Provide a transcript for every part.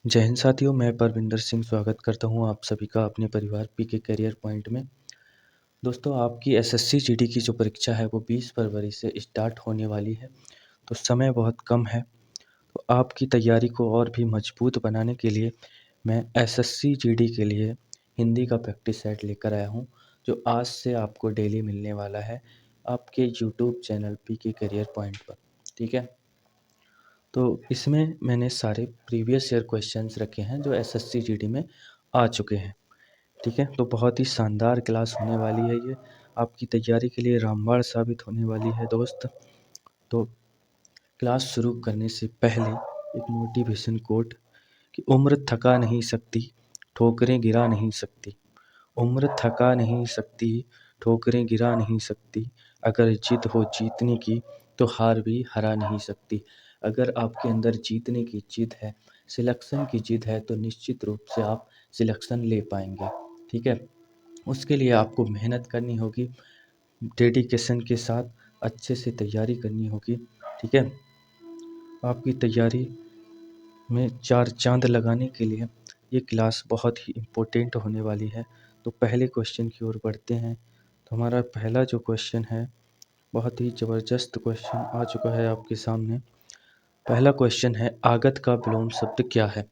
जय हिंद साथियों, मैं परविंदर सिंह स्वागत करता हूं आप सभी का अपने परिवार पीके करियर पॉइंट में। दोस्तों, आपकी एसएससी जीडी की जो परीक्षा है वो 20 फरवरी से स्टार्ट होने वाली है, तो समय बहुत कम है। तो आपकी तैयारी को और भी मजबूत बनाने के लिए मैं एसएससी जीडी के लिए हिंदी का प्रैक्टिस सेट लेकर आया हूं, जो आज से आपको डेली मिलने वाला है आपके YouTube channel PK career point पर। ठीक है, तो इसमें मैंने सारे प्रीवियस ईयर क्वेश्चंस रखे हैं जो एसएससी जीडी में आ चुके हैं। ठीक है, तो बहुत ही शानदार क्लास होने वाली है ये, आपकी तैयारी के लिए रामबाण साबित होने वाली है दोस्त। तो क्लास शुरू करने से पहले एक मोटिवेशन कोट कि उम्र थका नहीं सकती, ठोकरें गिरा नहीं सकती। उम्र थका नहीं सकती, ठोकरें गिरा नहीं सकती। अगर जिद हो जीतने की तो हार भी हरा नहीं सकती। अगर आपके अंदर जीतने की जिद है, सिलेक्शन की जिद है, तो निश्चित रूप से आप सिलेक्शन ले पाएंगे। ठीक है, उसके लिए आपको मेहनत करनी होगी, डेडिकेशन के साथ अच्छे से तैयारी करनी होगी। ठीक है, आपकी तैयारी में चार चांद लगाने के लिए ये क्लास बहुत ही इम्पोर्टेंट होने वाली है। तो पहले क्वेश्चन की ओर बढ़ते हैं। तो हमारा पहला जो क्वेश्चन है, बहुत ही ज़बरदस्त क्वेश्चन आ चुका है आपके सामने। पहला क्वेश्चन है, आगत का विलोम शब्द क्या है?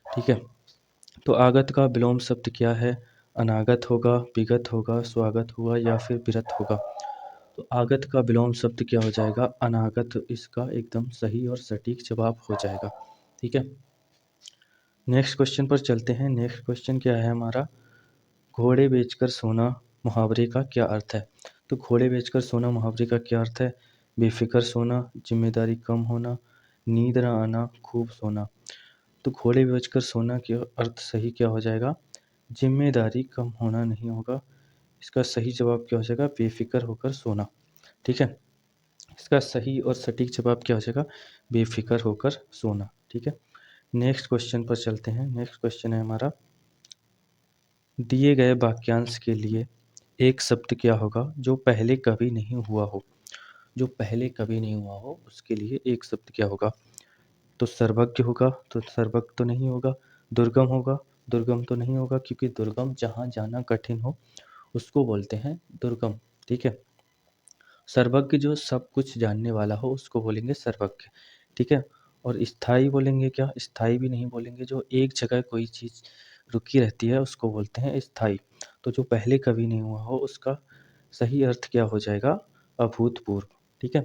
ठीक है, तो आगत का विलोम शब्द क्या है? अनागत होगा, विगत होगा, स्वागत होगा या फिर विरत होगा? तो आगत का विलोम शब्द क्या हो जाएगा? अनागत इसका एकदम सही और सटीक जवाब हो जाएगा। ठीक है, नेक्स्ट क्वेश्चन पर चलते हैं। नेक्स्ट क्वेश्चन क्या है हमारा? घोड़े बेचकर सोना मुहावरे का क्या अर्थ है? तो घोड़े बेचकर सोना मुहावरे का क्या अर्थ है? बेफिक्र सोना, जिम्मेदारी कम होना, नींद ना आना, खूब सोना। तो घोड़े बेचकर सोना के अर्थ सही क्या हो जाएगा? जिम्मेदारी कम होना नहीं होगा। इसका सही जवाब क्या हो जाएगा? बेफिक्र होकर सोना। ठीक है, इसका सही और सटीक जवाब क्या हो जाएगा? बेफिक्र होकर सोना। ठीक है, नेक्स्ट क्वेश्चन पर चलते हैं। नेक्स्ट क्वेश्चन है हमारा, दिए गए वाक्यांश के लिए एक शब्द क्या होगा जो पहले कभी नहीं हुआ हो? जो पहले कभी नहीं हुआ हो उसके लिए एक शब्द क्या होगा? तो सर्वज्ञ होगा, तो सर्वज्ञ तो नहीं होगा। दुर्गम होगा, दुर्गम तो नहीं होगा, क्योंकि दुर्गम जहाँ जाना कठिन हो उसको बोलते हैं दुर्गम। ठीक है, सर्वज्ञ जो सब कुछ जानने वाला हो उसको बोलेंगे सर्वज्ञ। ठीक है, और स्थायी बोलेंगे क्या? स्थायी भी नहीं बोलेंगे। जो एक जगह कोई चीज़ रुकी रहती है उसको बोलते हैं स्थायी। तो जो पहले कभी नहीं हुआ हो उसका सही अर्थ क्या हो जाएगा? अभूतपूर्व। ठीक है,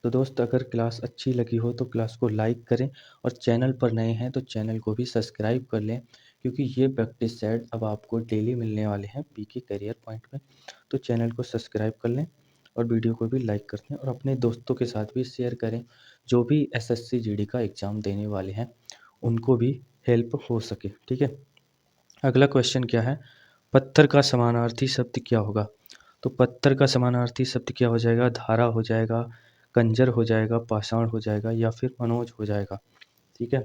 तो दोस्त, अगर क्लास अच्छी लगी हो तो क्लास को लाइक करें, और चैनल पर नए हैं तो चैनल को भी सब्सक्राइब कर लें, क्योंकि ये प्रैक्टिस सेट अब आपको डेली मिलने वाले हैं पीके करियर पॉइंट में। तो चैनल को सब्सक्राइब कर लें और वीडियो को भी लाइक कर दें, और अपने दोस्तों के साथ भी शेयर करें जो भी एसएससी जीडी का एग्ज़ाम देने वाले हैं, उनको भी हेल्प हो सके। ठीक है, अगला क्वेश्चन क्या है? पत्थर का समानार्थी शब्द क्या होगा? तो पत्थर का समानार्थी शब्द क्या हो जाएगा? धारा हो जाएगा, कंजर हो जाएगा, पाषाण हो जाएगा या फिर मनोज हो जाएगा। ठीक है,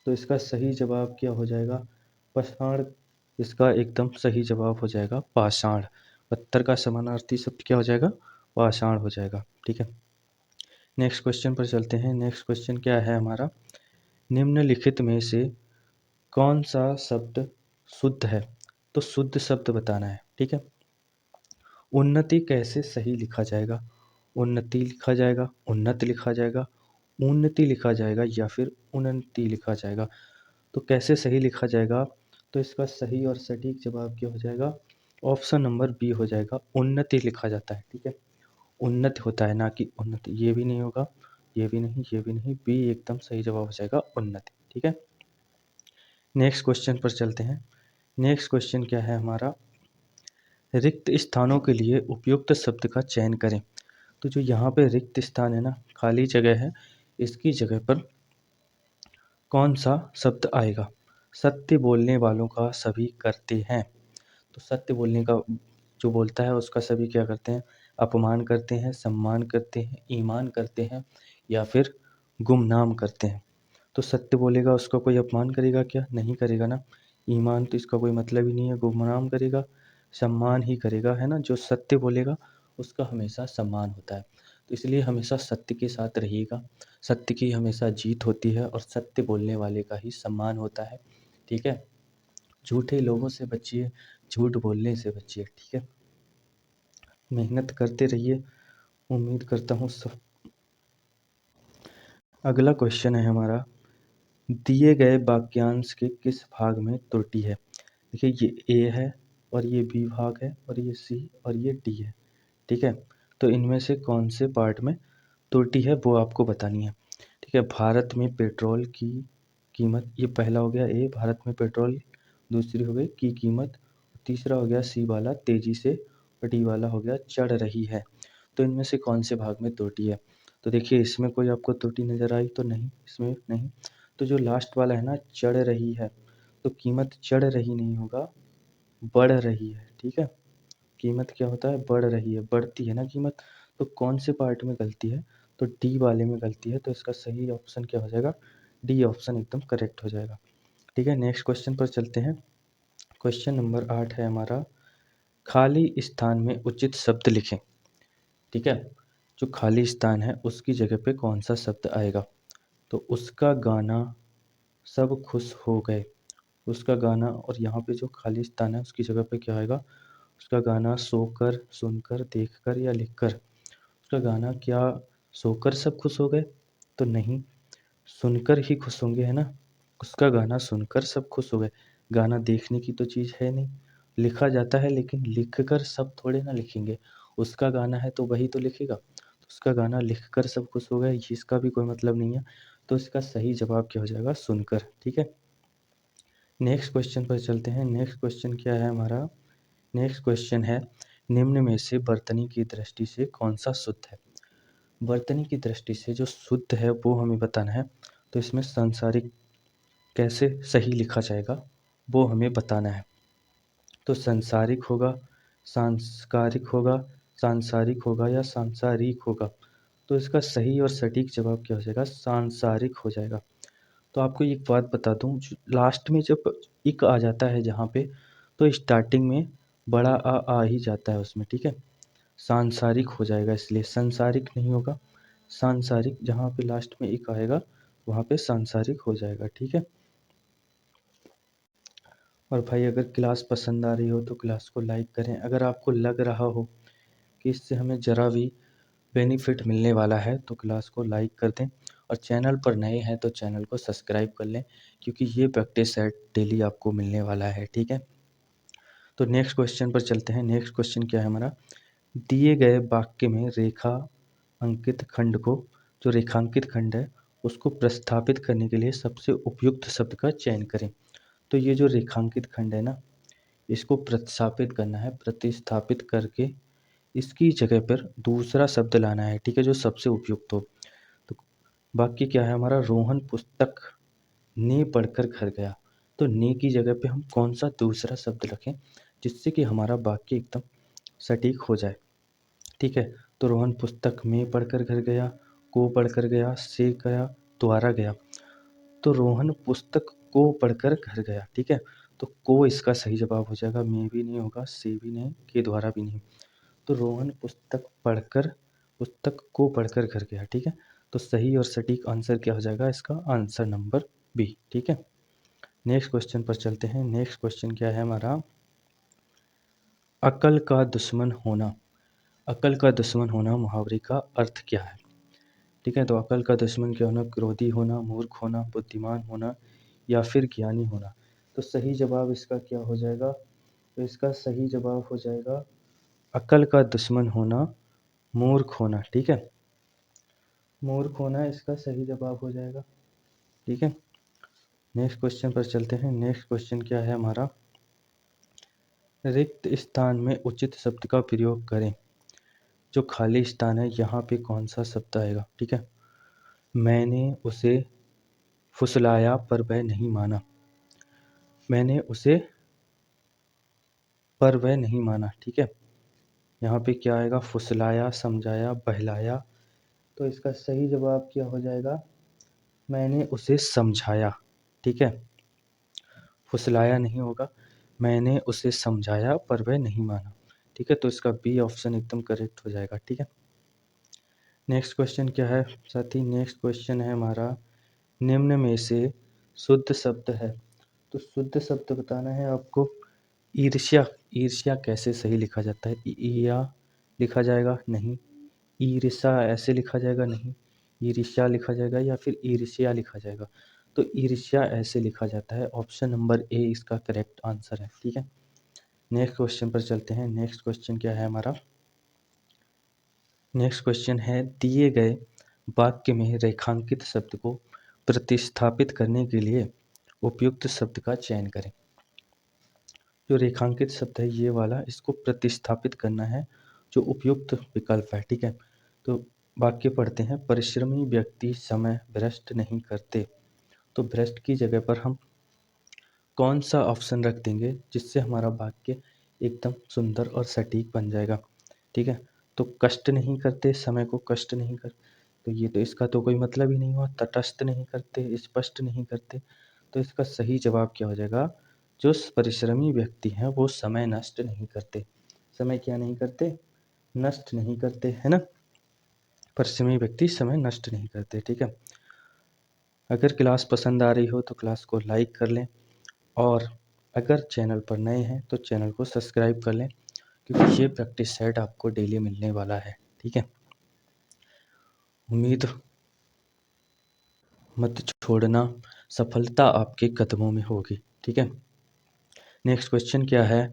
तो इसका सही जवाब क्या हो जाएगा? पाषाण इसका एकदम सही जवाब हो जाएगा, पाषाण। पत्थर का समानार्थी शब्द क्या हो जाएगा? पाषाण हो जाएगा। ठीक है, नेक्स्ट क्वेश्चन पर चलते हैं। नेक्स्ट क्वेश्चन क्या है हमारा? निम्नलिखित में से कौन सा शब्द शुद्ध है? तो शुद्ध शब्द बताना है। ठीक है, उन्नति कैसे सही लिखा जाएगा? उन्नति लिखा जाएगा, उन्नत लिखा जाएगा, उन्नति लिखा जाएगा या फिर उन्नति लिखा जाएगा? तो कैसे सही लिखा जाएगा? तो इसका सही और सटीक जवाब क्या हो जाएगा? ऑप्शन नंबर बी हो जाएगा, उन्नति लिखा जाता है। ठीक है, उन्नत होता है, ना कि उन्नति। ये भी नहीं होगा, ये भी नहीं, ये भी नहीं, बी एकदम सही जवाब हो जाएगा, उन्नति। ठीक है, नेक्स्ट क्वेश्चन पर चलते हैं। नेक्स्ट क्वेश्चन क्या है हमारा? रिक्त स्थानों के लिए उपयुक्त शब्द का चयन करें। तो जो यहाँ पे रिक्त स्थान है ना, खाली जगह है, इसकी जगह पर कौन सा शब्द आएगा? सत्य बोलने वालों का सभी करते हैं। तो सत्य बोलने का जो बोलता है उसका सभी क्या करते हैं? अपमान करते हैं, सम्मान करते हैं, ईमान करते हैं या फिर गुमनाम करते हैं। तो सत्य बोलेगा उसका कोई अपमान करेगा क्या? नहीं करेगा ना। ईमान तो इसका कोई मतलब ही नहीं है, गुमनाम करेगा, सम्मान ही करेगा, है ना। जो सत्य बोलेगा उसका हमेशा सम्मान होता है। तो इसलिए हमेशा सत्य के साथ रहिएगा। सत्य की हमेशा जीत होती है और सत्य बोलने वाले का ही सम्मान होता है, ठीक है? झूठे लोगों से बचिए, झूठ बोलने से बचिए, ठीक है? मेहनत करते रहिए, उम्मीद करता हूँ सब। अगला क्वेश्चन है हमारा, दिए गए वाक्यांश के किस भाग में त्रुटि है? देखिए ये ए है और ये बी भाग है और ये सी और ये डी है, ठीक है? तो इनमें से कौन से पार्ट में त्रुटि है वो आपको बतानी है, ठीक है? भारत में पेट्रोल की कीमत, ये पहला हो गया ए, भारत में पेट्रोल, दूसरी हो गई की कीमत, तीसरा हो गया सी वाला तेजी से, और डी वाला हो गया चढ़ रही है। तो इनमें से कौन से भाग में त्रुटि है? तो देखिए इसमें कोई आपको त्रुटि नज़र आई तो नहीं, इसमें नहीं। तो जो लास्ट वाला है ना, चढ़ रही है, तो कीमत चढ़ रही नहीं होगा, बढ़ रही है, ठीक है? कीमत क्या होता है? बढ़ रही है, बढ़ती है ना कीमत। तो कौन से पार्ट में गलती है? तो डी वाले में गलती है, तो इसका सही ऑप्शन क्या हो जाएगा? डी ऑप्शन एकदम करेक्ट हो जाएगा, ठीक है? नेक्स्ट क्वेश्चन पर चलते हैं। क्वेश्चन नंबर 8 है हमारा, खाली स्थान में उचित शब्द लिखें, ठीक है? जो खाली स्थान है उसकी जगह पे कौन सा शब्द आएगा? तो उसका गाना सब खुश हो गए, उसका गाना, और यहाँ पे जो खाली स्थान है उसकी जगह पे क्या आएगा? उसका गाना सोकर, सुनकर, देखकर या लिखकर। उसका गाना क्या सोकर सब खुश हो गए? तो नहीं, सुनकर ही खुश होंगे, है ना? उसका गाना सुनकर सब खुश हो गए। गाना देखने की तो चीज़ है नहीं, लिखा जाता है लेकिन लिख कर सब थोड़े ना लिखेंगे। उसका गाना है तो वही तो लिखेगा। तो उसका गाना लिख कर सब खुश हो गए, ये इसका भी कोई मतलब नहीं है। तो इसका सही जवाब क्या हो जाएगा? सुनकर, ठीक है? नेक्स्ट क्वेश्चन पर चलते हैं। नेक्स्ट क्वेश्चन क्या है हमारा? नेक्स्ट क्वेश्चन है, निम्न में से वर्तनी की दृष्टि से कौन सा शुद्ध है? वर्तनी की दृष्टि से जो शुद्ध है वो हमें बताना है। तो इसमें सांसारिक कैसे सही लिखा जाएगा वो हमें बताना है। तो सांसारिक होगा, सांस्कारिक होगा, सांसारिक होगा या सांसारिक होगा? तो इसका सही और सटीक जवाब क्या हो जाएगा? सांसारिक हो जाएगा। तो आपको एक बात बता दूँ, लास्ट में जब इक आ जाता है जहाँ पे, तो स्टार्टिंग में बड़ा आ ही जाता है उसमें, ठीक है? सांसारिक हो जाएगा, इसलिए संसारिक नहीं होगा, सांसारिक। जहाँ पे लास्ट में इक आएगा वहाँ पे सांसारिक हो जाएगा, ठीक है? और भाई अगर क्लास पसंद आ रही हो तो क्लास को लाइक करें। अगर आपको लग रहा हो कि इससे हमें ज़रा भी बेनिफिट मिलने वाला है तो क्लास को लाइक कर दें, और चैनल पर नए हैं तो चैनल को सब्सक्राइब कर लें, क्योंकि ये प्रैक्टिस सेट डेली आपको मिलने वाला है, ठीक है? तो नेक्स्ट क्वेश्चन पर चलते हैं। नेक्स्ट क्वेश्चन क्या है हमारा? दिए गए वाक्य में रेखा अंकित खंड को, जो रेखांकित खंड है उसको प्रस्थापित करने के लिए सबसे उपयुक्त शब्द का चयन करें। तो ये जो रेखांकित खंड है ना, इसको प्रतिस्थापित करना है, प्रतिस्थापित करके इसकी जगह पर दूसरा शब्द लाना है, ठीक है? जो सबसे उपयुक्त हो। तो वाक्य क्या है हमारा? रोहन पुस्तक ने पढ़कर घर गया। तो ने की जगह पे हम कौन सा दूसरा शब्द रखें जिससे कि हमारा वाक्य एकदम सटीक हो जाए, ठीक है? तो रोहन पुस्तक में पढ़कर घर गया, को पढ़कर गया, से गया, द्वारा गया। तो रोहन पुस्तक को पढ़कर घर गया, ठीक है? तो को इसका सही जवाब हो जाएगा, में भी नहीं होगा, से भी नहीं, के द्वारा भी नहीं। तो रोहन पुस्तक को पढ़कर घर गया, ठीक है? तो सही और सटीक आंसर क्या हो जाएगा इसका? आंसर नंबर बी, ठीक है? नेक्स्ट क्वेश्चन पर चलते हैं। नेक्स्ट क्वेश्चन क्या है हमारा? अकल का दुश्मन होना। अकल का दुश्मन होना मुहावरे का अर्थ क्या है? ठीक है, तो अकल का दुश्मन क्या होना? क्रोधी होना, मूर्ख होना, बुद्धिमान होना या फिर ज्ञानी होना। तो सही जवाब इसका क्या हो जाएगा? तो इसका सही जवाब हो जाएगा अकल का दुश्मन होना, मूर्ख होना, ठीक है? मूर्ख होना इसका सही जवाब हो जाएगा, ठीक है? नेक्स्ट क्वेश्चन पर चलते हैं। नेक्स्ट क्वेश्चन क्या है हमारा? रिक्त स्थान में उचित शब्द का प्रयोग करें। जो खाली स्थान है यहाँ पे कौन सा शब्द आएगा, ठीक है? मैंने उसे फुसलाया पर वह नहीं माना। मैंने उसे पर वह नहीं माना, ठीक है? यहाँ पे क्या आएगा? फुसलाया, समझाया, बहलाया। तो इसका सही जवाब क्या हो जाएगा? मैंने उसे समझाया, ठीक है? फुसलाया नहीं होगा, मैंने उसे समझाया पर वह नहीं माना, ठीक है? तो इसका बी ऑप्शन एकदम करेक्ट हो जाएगा, ठीक है? नेक्स्ट क्वेश्चन क्या है साथी? नेक्स्ट क्वेश्चन है हमारा, निम्न में से शुद्ध शब्द है। तो शुद्ध शब्द बताना है आपको। ईर्ष्या, ईर्ष्या कैसे सही लिखा जाता है? ईया लिखा जाएगा? नहीं। ईर्ष्या ऐसे लिखा जाएगा? नहीं। ईर्ष्या लिखा जाएगा या फिर ईर्ष्या लिखा जाएगा? तो ईर्ष्या ऐसे लिखा जाता है। ऑप्शन नंबर ए इसका करेक्ट आंसर है। ठीक है, नेक्स्ट क्वेश्चन पर चलते हैं। नेक्स्ट क्वेश्चन क्या है हमारा? नेक्स्ट क्वेश्चन है, दिए गए वाक्य में रेखांकित शब्द को प्रतिस्थापित करने के लिए उपयुक्त शब्द का चयन करें। जो रेखांकित शब्द है ये वाला, इसको प्रतिस्थापित करना है, जो उपयुक्त विकल्प है। ठीक है, तो वाक्य पढ़ते हैं। परिश्रमी व्यक्ति समय भ्रष्ट नहीं करते। तो भ्रष्ट की जगह पर हम कौन सा ऑप्शन रख देंगे जिससे हमारा वाक्य एकदम सुंदर और सटीक बन जाएगा? ठीक है, तो कष्ट नहीं करते, समय को कष्ट नहीं कर, तो ये तो इसका तो कोई मतलब ही नहीं हुआ। तटस्थ नहीं करते, स्पष्ट नहीं करते, तो इसका सही जवाब क्या हो जाएगा? जो परिश्रमी व्यक्ति हैं वो समय नष्ट नहीं करते। समय क्या नहीं करते? नष्ट नहीं करते, है ना। परिश्रमी व्यक्ति समय नष्ट नहीं करते। ठीक है, अगर क्लास पसंद आ रही हो तो क्लास को लाइक कर लें, और अगर चैनल पर नए हैं तो चैनल को सब्सक्राइब कर लें, क्योंकि ये प्रैक्टिस सेट आपको डेली मिलने वाला है। ठीक है, उम्मीद मत छोड़ना, सफलता आपके कदमों में होगी। ठीक है, नेक्स्ट क्वेश्चन क्या है?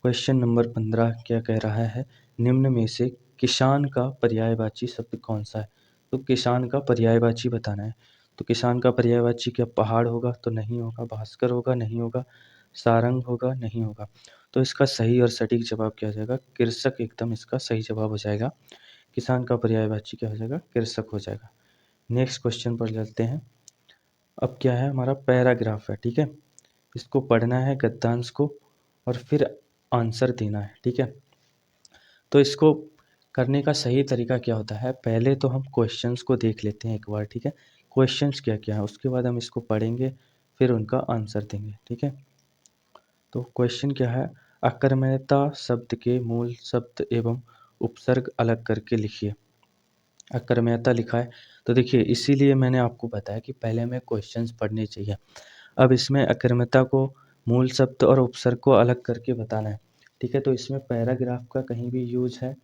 क्वेश्चन नंबर 15 क्या कह रहा है? निम्न में से किसान का पर्यायवाची शब्द कौन सा है? तो किसान का पर्यायवाची बताना है। तो किसान का पर्यायवाची क्या पहाड़ होगा? तो नहीं होगा। भास्कर होगा? नहीं होगा। सारंग होगा? नहीं होगा। तो इसका सही और सटीक जवाब क्या हो जाएगा? कृषक एकदम इसका सही जवाब हो जाएगा। किसान का पर्यायवाची क्या हो जाएगा? कृषक हो जाएगा। नेक्स्ट क्वेश्चन पर चलते हैं। अब क्या है हमारा? पैराग्राफ है। ठीक है, इसको पढ़ना है गद्यांश को और फिर आंसर देना है। ठीक है, तो इसको करने का सही तरीका क्या होता है? पहले तो हम क्वेश्चंस को देख लेते हैं एक बार। ठीक है, क्वेश्चंस क्या क्या है, उसके बाद हम इसको पढ़ेंगे, फिर उनका आंसर देंगे। ठीक है, तो क्वेश्चन क्या है? अकर्मण्यता शब्द के मूल शब्द एवं उपसर्ग अलग करके लिखिए। अकर्मण्यता लिखा है, तो देखिए इसीलिए मैंने आपको बताया कि पहले हमें क्वेश्चंस पढ़ने चाहिए। अब इसमें अकर्मण्यता को मूल शब्द और उपसर्ग को अलग करके बताना है। ठीक है, तो इसमें पैराग्राफ का कहीं भी यूज है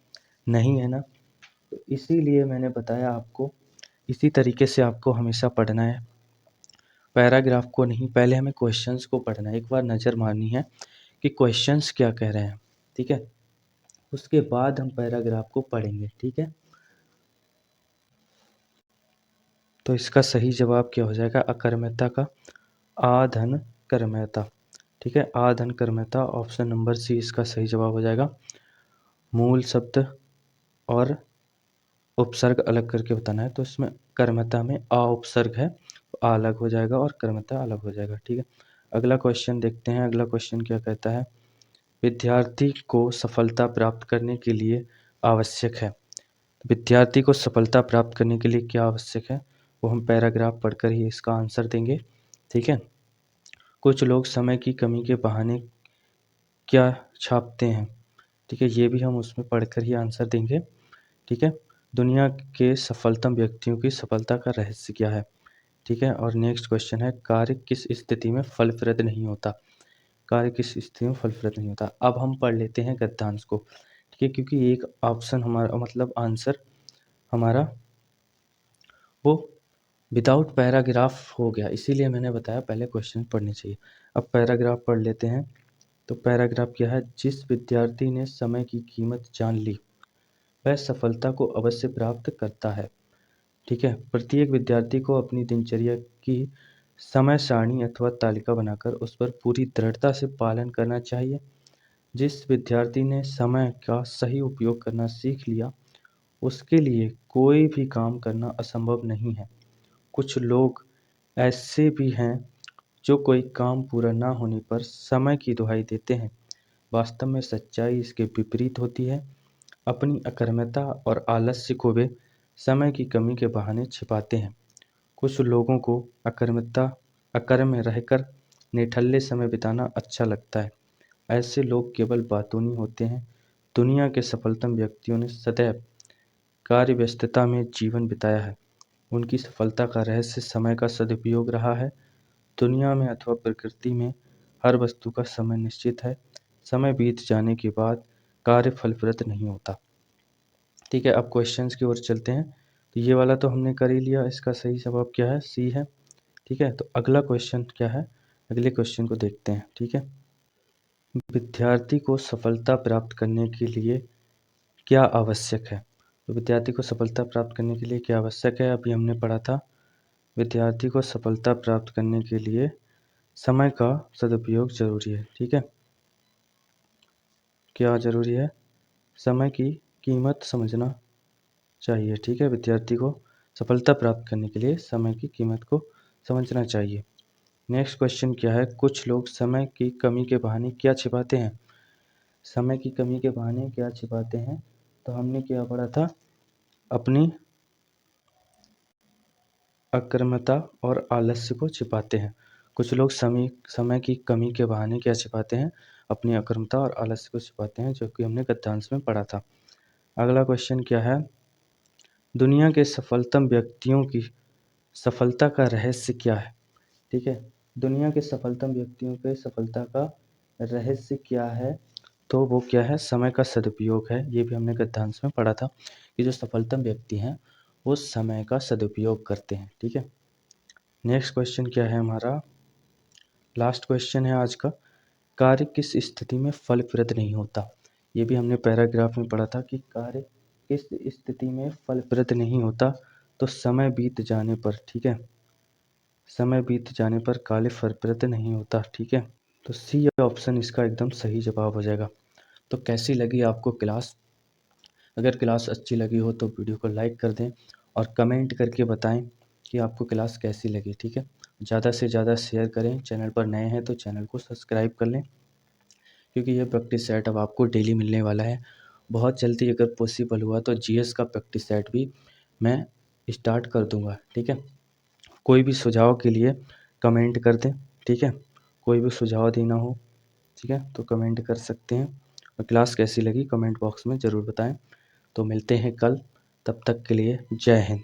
नहीं, है ना। तो इसीलिए मैंने बताया आपको, इसी तरीके से आपको हमेशा पढ़ना है, पैराग्राफ को नहीं। पहले हमें क्वेश्चंस को पढ़ना है, एक बार नज़र मारनी है कि क्वेश्चंस क्या कह रहे हैं। ठीक है, उसके बाद हम पैराग्राफ को पढ़ेंगे। ठीक है, तो इसका सही जवाब क्या हो जाएगा? अकर्मण्यता का आधन कर्मण्यता। ठीक है, आधन कर्मण्यता, ऑप्शन नंबर सी इसका सही जवाब हो जाएगा। मूल शब्द और उपसर्ग अलग करके बताना है, तो इसमें कर्मता में आ उपसर्ग है, तो आ अलग हो जाएगा और कर्मता अलग हो जाएगा। ठीक है, अगला क्वेश्चन देखते हैं। अगला क्वेश्चन क्या कहता है? विद्यार्थी को सफलता प्राप्त करने के लिए आवश्यक है। विद्यार्थी को सफलता प्राप्त करने के लिए क्या आवश्यक है, वो हम पैराग्राफ पढ़कर ही इसका आंसर देंगे। ठीक है, कुछ लोग समय की कमी के बहाने क्या छापते हैं। ठीक है, ये भी हम उसमें पढ़कर ही आंसर देंगे। ठीक है, दुनिया के सफलतम व्यक्तियों की सफलता का रहस्य क्या है? ठीक है, और नेक्स्ट क्वेश्चन है, कार्य किस स्थिति में फलप्रद नहीं होता? कार्य किस स्थिति में फलप्रद नहीं होता? अब हम पढ़ लेते हैं गद्यांश को। ठीक है, क्योंकि एक ऑप्शन हमारा मतलब आंसर हमारा वो विदाउट पैराग्राफ हो गया, इसीलिए मैंने बताया पहले क्वेश्चन पढ़ने चाहिए। अब पैराग्राफ पढ़ लेते हैं। तो पैराग्राफ क्या है? जिस विद्यार्थी ने समय की कीमत जान ली वह सफलता को अवश्य प्राप्त करता है। ठीक है, प्रत्येक विद्यार्थी को अपनी दिनचर्या की समय सारणी अथवा तालिका बनाकर उस पर पूरी दृढ़ता से पालन करना चाहिए। जिस विद्यार्थी ने समय का सही उपयोग करना सीख लिया उसके लिए कोई भी काम करना असंभव नहीं है। कुछ लोग ऐसे भी हैं जो कोई काम पूरा ना होने पर समय की दुहाई देते हैं। वास्तव में सच्चाई इसके विपरीत होती है। अपनी अकर्मण्यता और आलस्य को वे समय की कमी के बहाने छिपाते हैं। कुछ लोगों को अकर्म में रहकर निठल्ले समय बिताना अच्छा लगता है। ऐसे लोग केवल बातूनी होते हैं। दुनिया के सफलतम व्यक्तियों ने सदैव कार्य व्यस्तता में जीवन बिताया है। उनकी सफलता का रहस्य समय का सदुपयोग रहा है। दुनिया में अथवा प्रकृति में हर वस्तु का समय निश्चित है। समय बीत जाने के बाद कार्य फलप्रद नहीं होता। ठीक है, अब क्वेश्चंस की ओर चलते हैं। तो ये वाला तो हमने कर ही लिया, इसका सही जवाब क्या है? सी है। ठीक है, तो अगला क्वेश्चन क्या है? अगले क्वेश्चन को देखते हैं। ठीक है, विद्यार्थी को सफलता प्राप्त करने के लिए क्या आवश्यक है? तो विद्यार्थी को सफलता प्राप्त करने के लिए क्या आवश्यक है? अभी हमने पढ़ा था, विद्यार्थी को सफलता प्राप्त करने के लिए समय का सदुपयोग जरूरी है। ठीक है, क्या जरूरी है? समय की कीमत समझना चाहिए। ठीक है, विद्यार्थी को सफलता प्राप्त करने के लिए समय की कीमत को समझना चाहिए। नेक्स्ट क्वेश्चन क्या है? कुछ लोग समय की कमी के बहाने क्या छिपाते हैं? समय की कमी के बहाने क्या छिपाते हैं? तो हमने क्या पढ़ा था? अपनी अकर्मता और आलस्य को छिपाते हैं। कुछ लोग समय की कमी के बहाने क्या छिपाते हैं? अपनी अकर्मता और आलस्य को छिपाते हैं, जो कि हमने गद्यांश में पढ़ा था। अगला क्वेश्चन क्या है? दुनिया के सफलतम व्यक्तियों की सफलता का रहस्य क्या है? ठीक है, दुनिया के सफलतम व्यक्तियों के सफलता का रहस्य क्या है? तो वो क्या है? समय का सदुपयोग है। ये भी हमने गद्यांश में पढ़ा था कि जो सफलतम व्यक्ति हैं वो समय का सदुपयोग करते हैं। ठीक है, नेक्स्ट क्वेश्चन क्या है हमारा? लास्ट क्वेश्चन है आज का। कार्य किस स्थिति में फलप्रद नहीं होता? ये भी हमने पैराग्राफ में पढ़ा था कि कार्य किस स्थिति में फलप्रद नहीं होता? तो समय बीत जाने पर। ठीक है, समय बीत जाने पर कार्य फलप्रद नहीं होता। ठीक है, तो सी ऑप्शन इसका एकदम सही जवाब हो जाएगा। तो कैसी लगी आपको क्लास? अगर क्लास अच्छी लगी हो तो वीडियो को लाइक कर दें और कमेंट करके बताएं कि आपको क्लास कैसी लगी। ठीक है, ज़्यादा से ज़्यादा शेयर करें। चैनल पर नए हैं तो चैनल को सब्सक्राइब कर लें, क्योंकि ये प्रैक्टिस सेट अब आपको डेली मिलने वाला है। बहुत जल्दी अगर पॉसिबल हुआ तो जीएस का प्रैक्टिस सेट भी मैं स्टार्ट कर दूंगा। ठीक है, कोई भी सुझाव के लिए कमेंट कर दें। ठीक है, कोई भी सुझाव देना हो, ठीक है, तो कमेंट कर सकते हैं। और क्लास कैसी लगी कमेंट बॉक्स में ज़रूर बताएं। तो मिलते हैं कल, तब तक के लिए जय हिंद।